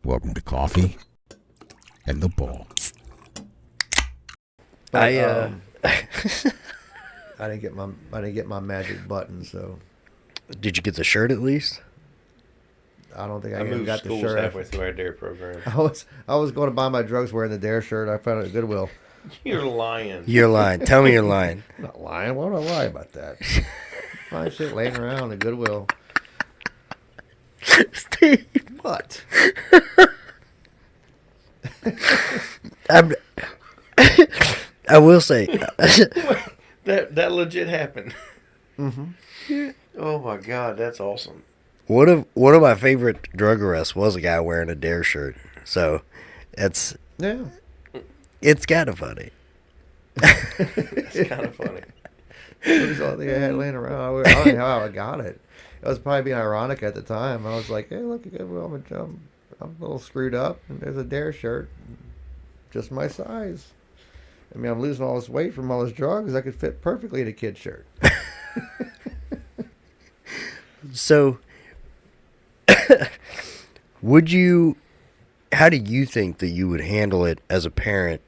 Welcome to Coffee and the Bull. But, I didn't get my magic button, so Did you get the shirt at least? I don't think I I even moved got the schools shirt. halfway through our dare program. I was going to buy my drugs wearing the Dare shirt. I found it at Goodwill. You're lying. You're lying. Tell me you're lying. I'm not lying. Why would I lie about that? Find shit laying around at Goodwill. Steve. What? I will say. That legit happened. Mm-hmm. Oh my god, that's awesome. One of my favorite drug arrests was a guy wearing a Dare shirt. So, it's kind of funny. It's kind of funny. It was the only thing I had laying around. I don't know how I got it. It was probably being ironic at the time. I was like, hey, look at Goodwill. I'm a little screwed up, and there's a Dare shirt. Just my size. I mean, I'm losing all this weight from all this drugs. I could fit perfectly in a kid's shirt. So, how do you think that you would handle it as a parent,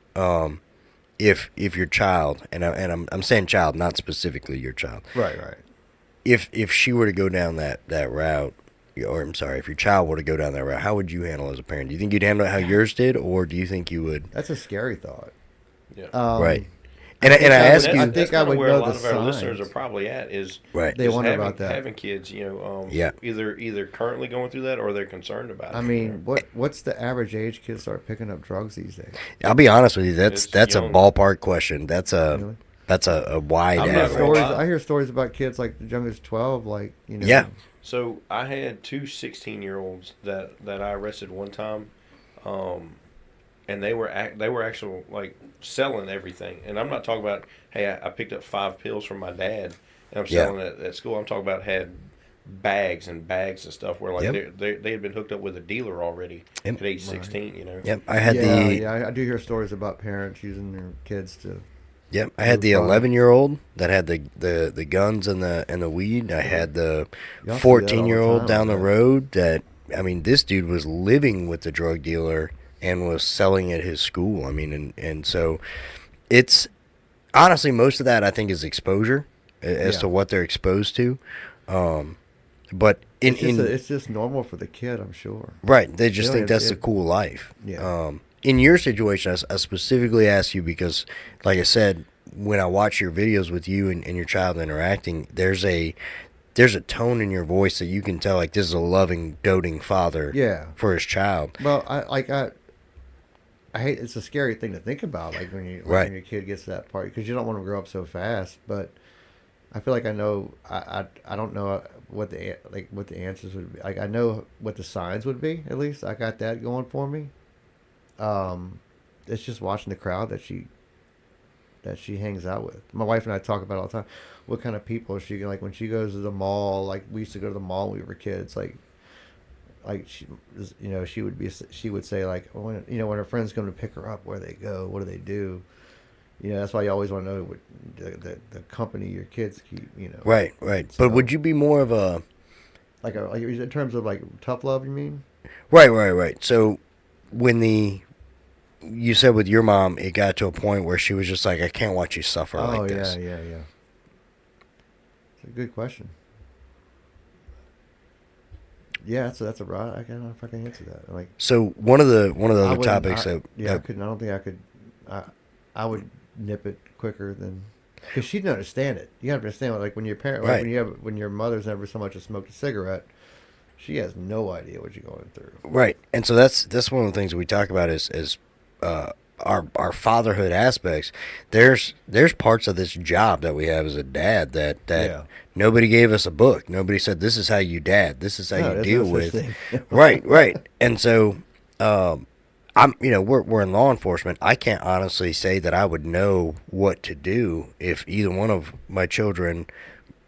if your child, and I'm saying child, not specifically your child. Right. If she were to go down that route, or I'm sorry, if your child were to go down that route, how would you handle it as a parent? Do you think you'd handle it how yours did, or do you think you would? That's a scary thought. Yeah. Right. And I ask you, I think I would where know a lot the of our signs. listeners are probably at is right. They wonder about that. having kids, Yeah. either currently going through that or they're concerned about it. I mean, what's the average age kids start picking up drugs these days? I'll be honest with you. That's a young. ballpark question. That's a wide I'm not average. gonna lie. I hear stories about kids like as young as 12, Yeah. So I had two 16-year-olds that I arrested one time, and they were actually like selling everything. And I'm not talking about, hey, I picked up 5 pills from my dad and I'm selling it at school. I'm talking about had bags and bags of stuff where like they had been hooked up with a dealer already at age 16. You know. Yep. I had I do hear stories about parents using their kids to. Yep, I had the 11-year-old that had the guns and the weed. I had the 14-year-old down the road that, I mean, this dude was living with the drug dealer and was selling at his school. I mean, and so it's honestly most of that I think is exposure as to what they're exposed to. But it's just normal for the kid, I'm sure. Right, they just think that's the cool life. Yeah. In your situation, I specifically asked you because, like I said, when I watch your videos with you and your child interacting, there's a tone in your voice that you can tell, like, this is a loving, doting father for his child. Well, I hate, it's a scary thing to think about, like when your kid gets to that part, because you don't want them to grow up so fast. But I feel like I know, I don't know what the answers would be. Like, I know what the signs would be, at least. I got that going for me. It's just watching the crowd that she hangs out with. My wife and I talk about it all the time. What kind of people is she like when she goes to the mall? Like, we used to go to the mall when we were kids. Like she would say like, when her friends come to pick her up, where they go, what do they do? That's why you always want to know what the company your kids keep. Right. So, but would you be more of a like in terms of like tough love? You mean? Right. So when you said with your mom, it got to a point where she was just like, I can't watch you suffer like this. Oh, yeah. It's a good question. Yeah, that's a broad. I don't know if I can answer that. Like, so one of the other topics I couldn't. I don't think I could. I would nip it quicker than, because she'd understand it. You have to understand, like when your parent, when your mother's never so much as smoked a cigarette, she has no idea what you're going through. Right, and so that's one of the things that we talk about is our fatherhood aspects. There's parts of this job that we have as a dad that nobody gave us a book. Nobody said, this is how you dad. This is how you deal with. Right. And so we're in law enforcement. I can't honestly say that I would know what to do if either one of my children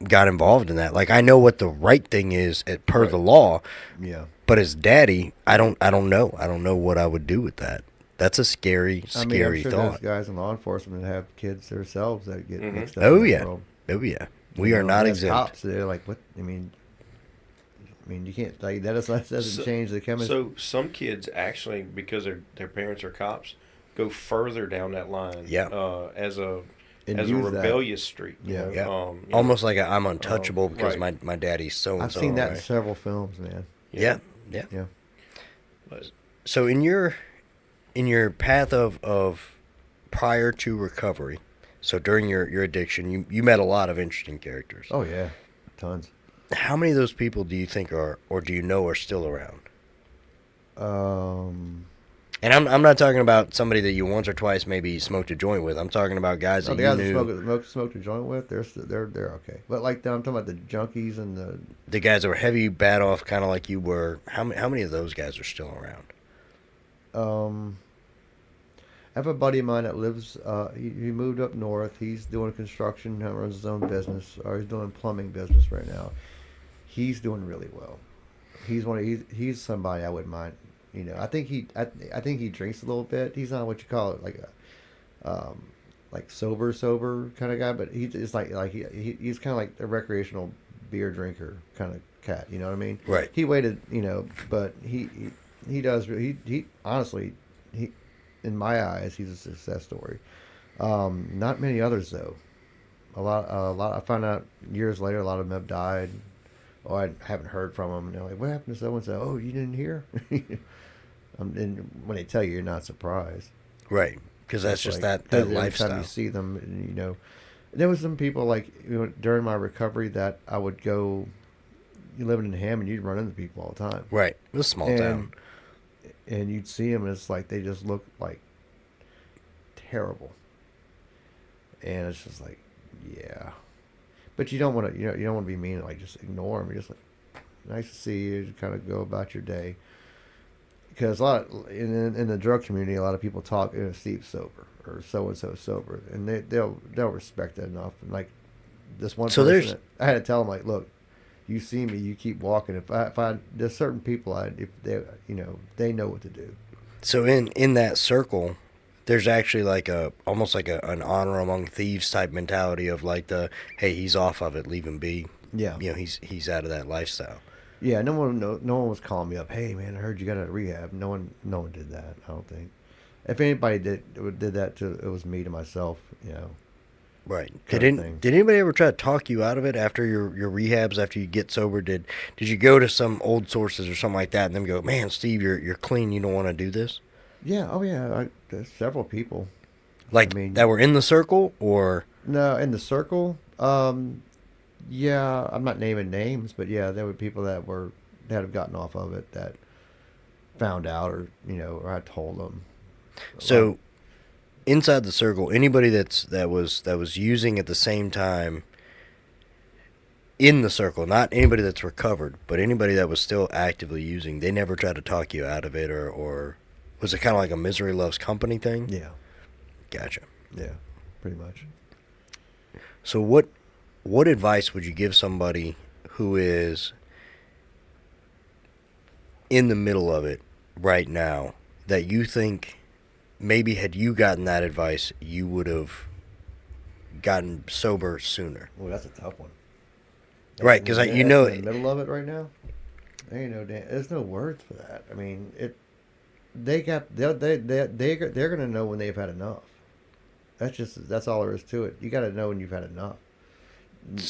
got involved in that. Like, I know what the right thing is per the law. Yeah. But as daddy, I don't know. I don't know what I would do with that. That's a scary I'm sure thought. There's guys in law enforcement that have kids themselves that get mixed up. Oh yeah. We are not exempt. Cops, they're like, what? I mean, I mean, you can't like that doesn't change the chemistry. So some kids actually, because their parents are cops, go further down that line. Yeah. As a And as a use rebellious streak. You Yeah. know? Yeah. You Almost like I'm untouchable because right. my daddy's so and I've so. seen that in several films, man. Yeah. Yeah. But, So in your path of prior to recovery, so during your addiction, you met a lot of interesting characters. Oh yeah, tons. How many of those people do you think are, or do you know are still around? And I'm not talking about somebody that you once or twice maybe smoked a joint with. I'm talking about guys that the you guys knew. that smoked a joint with, they're okay. But like I'm talking about the junkies and The guys that were heavy, bad off, kind of like you were. How many of those guys are still around? I have a buddy of mine that lives. He moved up north. He's doing construction, runs his own business, or he's doing plumbing business right now. He's doing really well. He's somebody I wouldn't mind. You know, I think he drinks a little bit. He's not what you call it like a like sober kind of guy, but he's he's kind of like a recreational beer drinker kind of cat. You know what I mean? Right. He waited, but he does. He honestly, in my eyes, he's a success story. Not many others though. A lot. I found out years later, a lot of them have died. Oh, I haven't heard from them. And they're like, "What happened to so and so?" Oh, you didn't hear? And when they tell you, you're not surprised. Right, because that's just that every lifestyle. time you see them, and, there was some people like during my recovery that I would go. You living in Hammond, you'd run into people all the time. Right, it was a small town. And you'd see them, and it's like they just look like terrible. And it's just like, yeah, but you don't want to, you don't want to be mean, like just ignore them. You're just like, nice to see you. Kind of go about your day. Because a lot in the drug community, a lot of people talk, Steve's sober or so and so sober, and they'll respect that enough. And like this one person, I had to tell them like, look, you see me, you keep walking. If I there's certain people, if they they know what to do. So in that circle, there's actually like almost like an honor among thieves type mentality of like hey, he's off of it, leave him be. Yeah, he's out of that lifestyle. Yeah, no one was calling me up. Hey man, I heard you got out of rehab. No one did that. I don't think. If anybody did that, it was me to myself. Right. Did anybody ever try to talk you out of it after your rehabs, after you get sober? Did you go to some old sources or something like that and them go, man, Steve, you're clean. You don't want to do this? Yeah. Oh yeah. There's several people. That were in the circle or no in the circle. Yeah, I'm not naming names, but yeah, there were people that have gotten off of it that found out, or or I told them. So, inside the circle, anybody that was using at the same time in the circle, not anybody that's recovered, but anybody that was still actively using, they never tried to talk you out of it, or was it kind of like a misery loves company thing? Yeah. Gotcha. Yeah, pretty much. So what advice would you give somebody who is in the middle of it right now that you think maybe had you gotten that advice, you would have gotten sober sooner? Well, that's a tough one. Right, because in the middle of it right now. There's no words for that. I mean, they're gonna know when they've had enough. That's all there is to it. You got to know when you've had enough.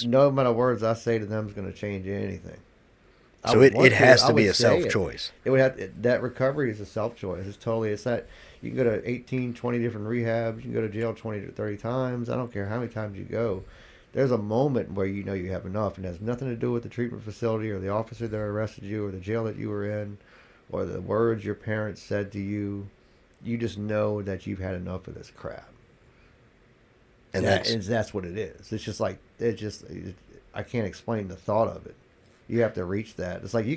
No amount of words I say to them is going to change anything. So it has to be a self-choice. It would have that recovery is a self-choice. It's that you can go to 18, 20 different rehabs. You can go to jail 20 to 30 times. I don't care how many times you go. There's a moment where you know you have enough, and it has nothing to do with the treatment facility or the officer that arrested you or the jail that you were in or the words your parents said to you. You just know that you've had enough of this crap. And that's what it is. It's just like I can't explain the thought of it. You have to reach that. It's like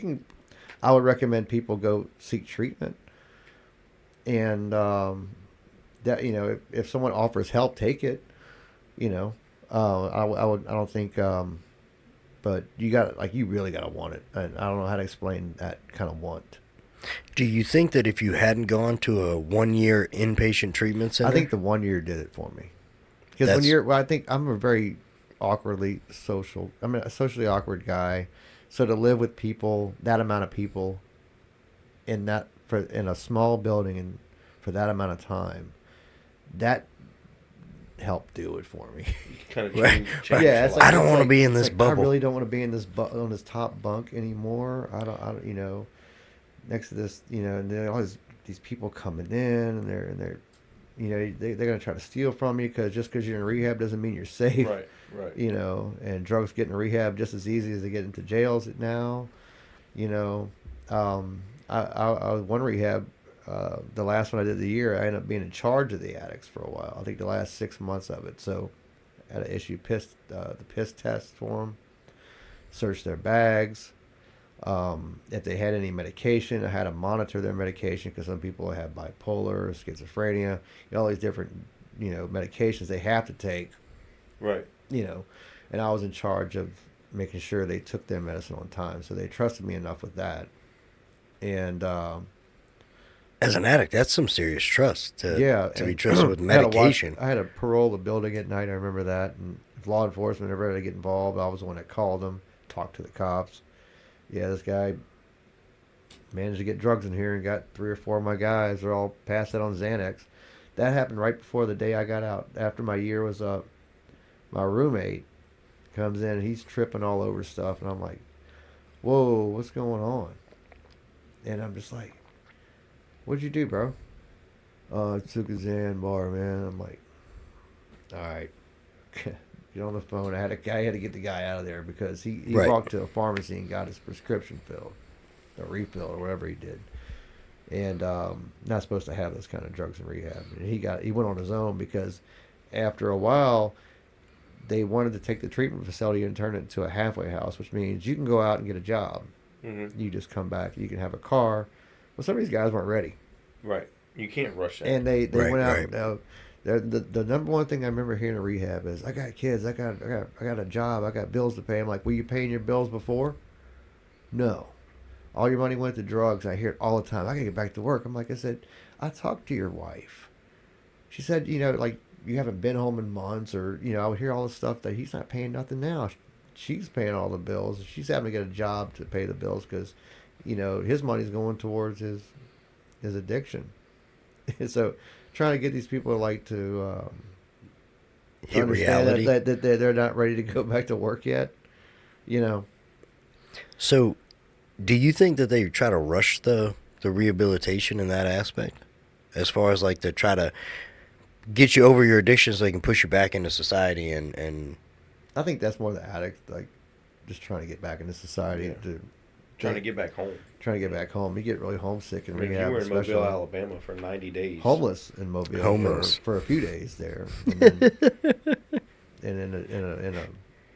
I would recommend people go seek treatment, and that if someone offers help, take it. I don't think, but you really got to want it, and I don't know how to explain that kind of want. Do you think that if you hadn't gone to a 1-year inpatient treatment center? I think the 1 year did it for me. Because I think I'm a very socially awkward guy, So to live with people, that amount of people, in a small building and for that amount of time, that helped do it for me. Kind of Right. change Yeah, your it's life. I don't it's want to be in this I bubble. really don't want to be in this on this top bunk anymore. I don't, next to this, and there are all these people coming in, and they're, they're gonna try to steal from you just because you're in rehab doesn't mean you're safe. Right, right. And drugs get in rehab just as easy as they get into jails now. I was one rehab. The last one I did the year, I ended up being in charge of the addicts for a while. I think the last 6 months of it. So I had to issue the piss test for them, search their bags. If they had any medication, I had to monitor their medication because some people have bipolar, schizophrenia, all these different, medications they have to take. Right. And I was in charge of making sure they took their medicine on time. So they trusted me enough with that. And As an addict, that's some serious trust to be and trusted with medication. I had to parole the building at night. I remember that. And if law enforcement ever had to get involved, I was the one that called them, talked to the cops. Yeah, this guy managed to get drugs in here and got 3 or 4 of my guys. They're all passed out on Xanax. That happened right before the day I got out. After my year was up, my roommate comes in and he's tripping all over stuff. And I'm like, whoa, what's going on? And I'm just like, what'd you do, bro? I took a Xan bar, man. I'm like, all right. Get on the phone. I had to get the guy out of there because he Right. walked to a pharmacy and got his prescription filled, or refilled, or whatever he did. And not supposed to have those kind of drugs in rehab. And he went on his own because after a while, they wanted to take the treatment facility and turn it into a halfway house, which means you can go out and get a job. Mm-hmm. You just come back. You can have a car. Well, some of these guys weren't ready. Right. You can't rush that. And they Right, went out. right. The number one thing I remember hearing in rehab is, I got kids, I got a job, I got bills to pay. I'm like, were you paying your bills before? No. All your money went to drugs. I hear it all the time. I gotta get back to work. I'm like, I said, I talked to your wife. She said, like, you haven't been home in months, or, I would hear all this stuff that he's not paying nothing now. She's paying all the bills. She's having to get a job to pay the bills because, his money's going towards his addiction. So trying to get these people to Hit understand reality. that they're not ready to go back to work yet. So, do you think that they try to rush the rehabilitation in that aspect? As far as like to try to get you over your addiction so they can push you back into society and I think that's more the addict, like just trying to get back into society, Yeah. Trying to get back home. trying to get back home. You get really homesick in I mean, rehab, you were in especially Mobile, Alabama for 90 days. homeless in Mobile Homeless. for a few days there, and, then, and in a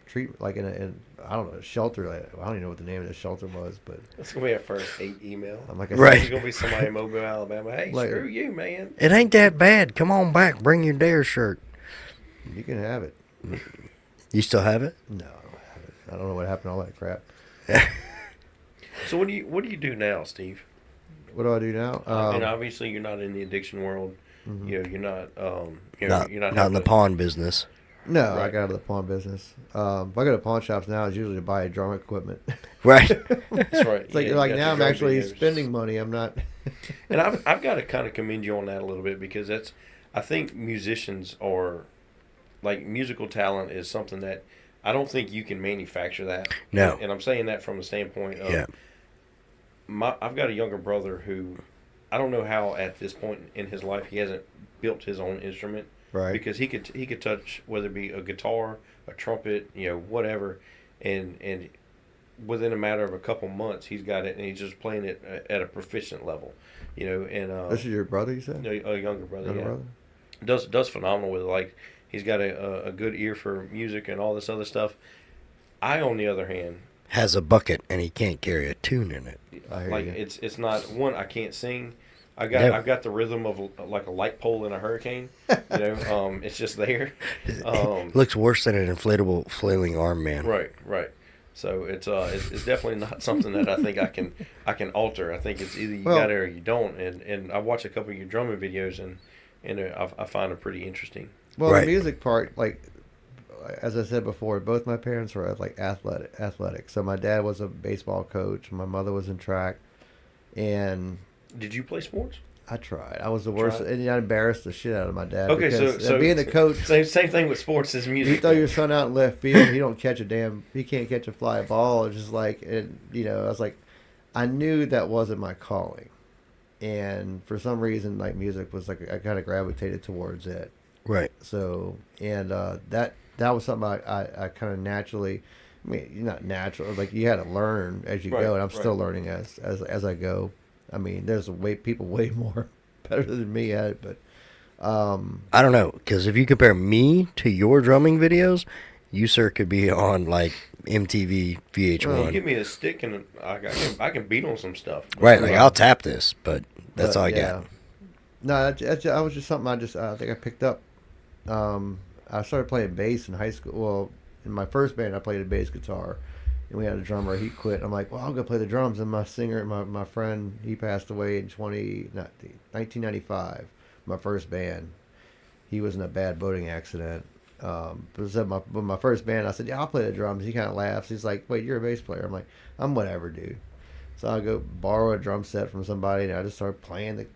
treatment, like in I don't know, a shelter. I don't even know what the name of the shelter was, but That's going to be our first hate email. I'm like, Right. There's going to be somebody in Mobile, Alabama. Hey, Like- screw you, man. it ain't that bad. Come on back. Bring your Dare shirt. you can have it. You still have it? No, I don't have it. I don't know what happened to all that crap. So what do you do now, Steve? What do I do now? And obviously you're not in the addiction world. Mhm. You're not. You're Not you're in the having to- pawn business. No, I Right. got out of the pawn business. If I go to pawn shops now, it's usually to buy drum equipment. Right. That's right. It's like, Yeah, you like got now the I'm drum actually videos. spending money. I'm not. And I've got to kind of commend you on that a little bit because I think musicians are, like, musical talent is something that I don't think you can manufacture that. No. And I'm saying that from the standpoint of Yeah. I've got a younger brother who I don't know how at this point in his life he hasn't built his own instrument. Right. Because he could touch whether it be a guitar, a trumpet, whatever, and within a matter of a couple months he's got it and he's just playing it at a proficient level, and This is your brother, you said? a younger brother, Younger yeah, brother? does phenomenal with it. Like he's got a good ear for music and all this other stuff. I, on the other hand, Has a bucket and he can't carry a tune in it. I hear like you. it's not one, I can't sing. I've got the rhythm of like a light pole in a hurricane. It's just there. Looks worse than an inflatable flailing arm man. Right. So it's definitely not something that I think I can alter. I think it's either you Well- got it or you don't. And I watch a couple of your drumming videos and I find them pretty interesting. Well, Right. the music part, like as I said before, both my parents were like athletic. So my dad was a baseball coach. My mother was in track, and Did you play sports? I tried. I was the worst, and I embarrassed the shit out of my dad. Okay, because, so being the coach, same thing with sports as music. you throw your son out in left field, he don't catch he can't catch a fly ball. It's just like, I was like, I knew that wasn't my calling, and for some reason, like music was like I kind of gravitated towards it. Right. So, and that was something I kind of naturally. I mean, you're not natural. Like you had to learn as you go, and I'm still learning as I go. I mean, there's people way more better than me at it, but I don't know, because if you compare me to your drumming videos, you sir could be on like MTV VH1. Well, you give me a stick and I can beat on some stuff. Right, like I'll tap this, but that's all I got. No, that was just something I think I picked up. I started playing bass in high school. Well, in my first band, I played a bass guitar. And we had a drummer. He quit. I'm like, well, I'm gonna play the drums. And my singer, my friend, he passed away in 1995. My first band. He was in a bad boating accident. But my first band, I said, yeah, I'll play the drums. He kind of laughs. He's like, wait, you're a bass player? I'm like, I'm whatever, dude. So I go borrow a drum set from somebody, and I just start playing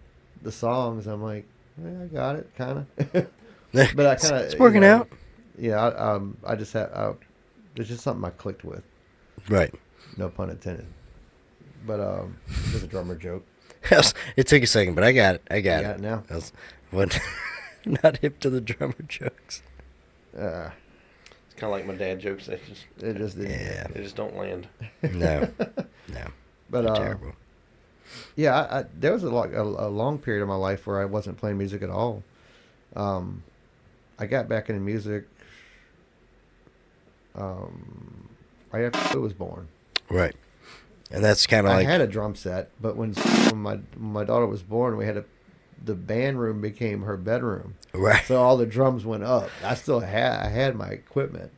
the songs. I'm like, I got it, kind of. But I kind of it's working out. Yeah, I just had. It's just something I clicked with. Right. No pun intended. But it was a drummer joke. It took a second, but I got it. I got it now. Not hip to the drummer jokes. It's kind of like my dad jokes. They just don't land. No. But terrible. Yeah, there was a long period of my life where I wasn't playing music at all. I got back into music right after I was born. Right. And that's kind of like... I had a drum set, but when my daughter was born, we had the band room became her bedroom. Right. So all the drums went up. I had my equipment,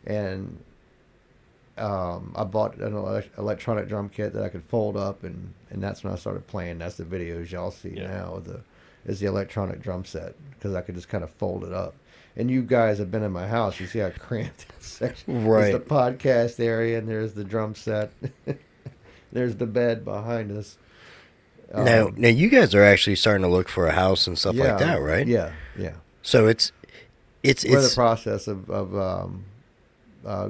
and I bought an electronic drum kit that I could fold up, and that's when I started playing. That's the videos y'all see now. Is the electronic drum set, because I could just kind of fold it up. And you guys have been in my house. You see how cramped that section. Right. There's the podcast area, and there's the drum set. There's the bed behind us. Now you guys are actually starting to look for a house and stuff like that, right? Yeah. So it's we're in the process of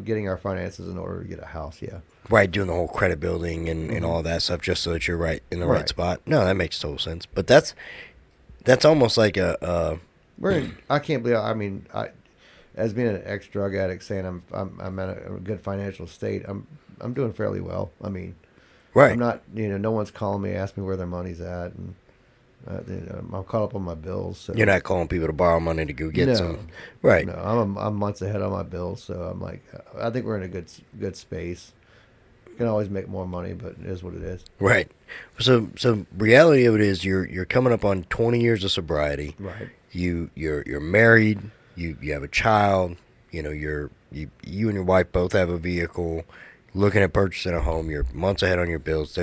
getting our finances in order to get a house. Yeah. Right, doing the whole credit building and all that stuff, just so that you're right in the right spot. No, that makes total sense. But that's almost like a. I can't believe. I mean, as being an ex-drug addict, saying I'm in a good financial state. I'm doing fairly well. I mean, right. I'm not. No one's calling me, asking me where their money's at, and I'm caught up on my bills. So. You're not calling people to borrow money to go get some. Right. No, I'm months ahead on my bills, so I'm like, I think we're in a good space. Can always make more money, but it is what it is. Right. So reality of it is you're coming up on 20 years of sobriety. Right. You're married. You have a child. You and your wife both have a vehicle. Looking at purchasing a home. You're months ahead on your bills.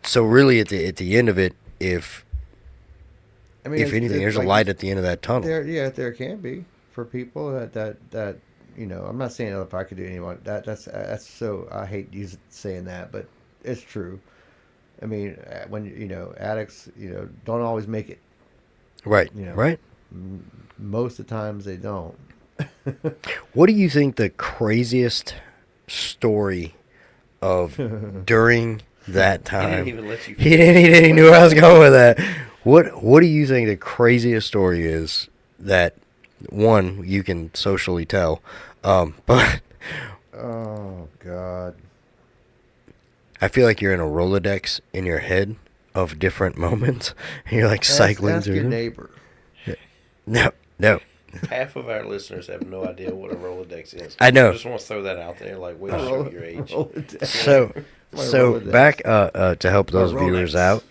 So really at the end of it, if anything, there's a light at the end of that tunnel. There can be for people that. I'm not saying if I could do anyone that's so I hate saying that, but it's true. I mean, when addicts don't always make it. Right. Right. Most of the times they don't. What do you think the craziest story of during that time? He didn't even let you. He knew I was going with that. What do you think the craziest story is that? One, you can socially tell, but oh God, I feel like you're in a Rolodex in your head of different moments. And you're like cycling through. Ask your neighbor. No. Half of our listeners have no idea what a Rolodex is. I know. I just want to throw that out there, like, way to show your age. So back to help those viewers out.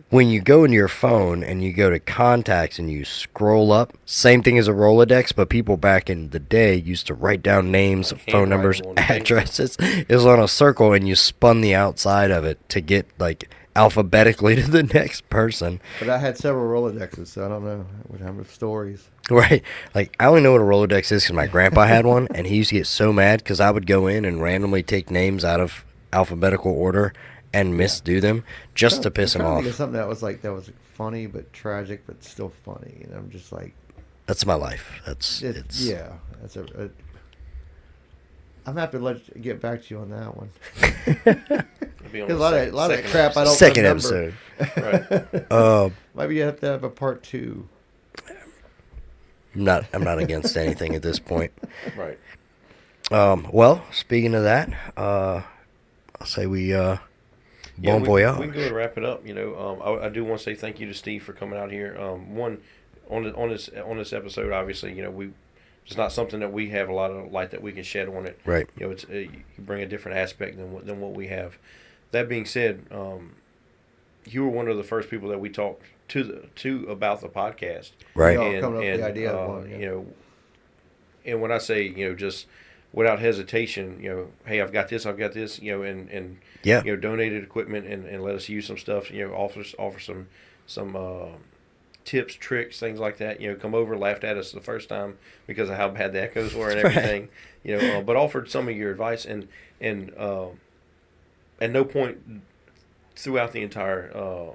When you go into your phone and you go to contacts and you scroll up, same thing as a Rolodex, but people back in the day used to write down names, phone numbers, addresses. It was on a circle and you spun the outside of it to get like alphabetically to the next person. But I had several Rolodexes, so I don't know how many stories. Right. Like, I only know what a Rolodex is because my grandpa had one, and he used to get so mad because I would go in and randomly take names out of alphabetical order and misdo them just to piss him I'm trying to off. think of something that was funny but tragic but still funny, and I'm just like, That's my life. It's yeah. That's I'm gonna have to get back to you on that one. Be on A the lot second of crap I don't second remember. episode. Right. Maybe you have to have a part 2. I'm not against anything at this point. Right. Well, speaking of that, I'll say we bon voyage. We can go and wrap it up. I do want to say thank you to Steve for coming out here. One on this episode, obviously, it's not something that we have a lot of light that we can shed on it. Right. It's you bring a different aspect than what we have. That being said, you were one of the first people that we talked to about the podcast. Right. Coming up with the idea of one. Yeah. And when I say just without hesitation, hey, I've got this, and Yeah. donated equipment and let us use some stuff, offer some tips, tricks, things like that. Come over, laughed at us the first time because of how bad the echoes were and everything. But offered some of your advice and at no point throughout the entire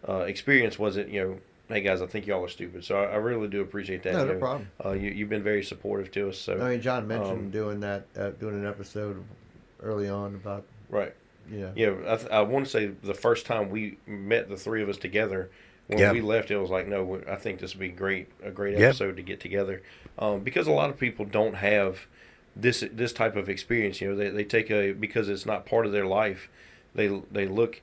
experience was it hey guys, I think y'all are stupid. So I really do appreciate that. No problem. You've been very supportive to us. So I mean, John mentioned doing an episode early on about right. Yeah. Yeah, I want to say the first time we met, the three of us together, when we left, it was like, no, I think this would be a great episode to get together, because a lot of people don't have this type of experience. They take because it's not part of their life, they look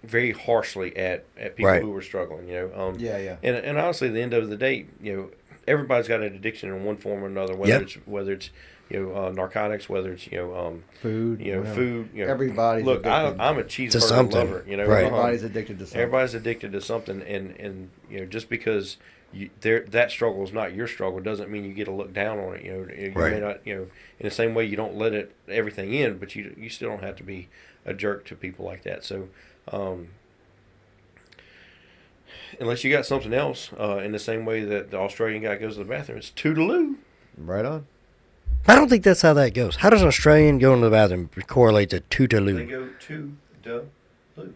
very harshly at people who are struggling. And honestly, at the end of the day, everybody's got an addiction in one form or another, whether it's narcotics, whether it's food, food. Everybody's look. addicted. I'm a cheeseburger lover. Right. Everybody's addicted to something. Everybody's addicted to something, and just because that struggle is not your struggle doesn't mean you get to look down on it. You may not. In the same way you don't let everything in, but you still don't have to be a jerk to people like that. So. Unless you got something else, in the same way that the Australian guy goes to the bathroom, it's toodaloo. Right on. I don't think that's how that goes. How does an Australian go into the bathroom correlate to Tootaloo? They go to the loo.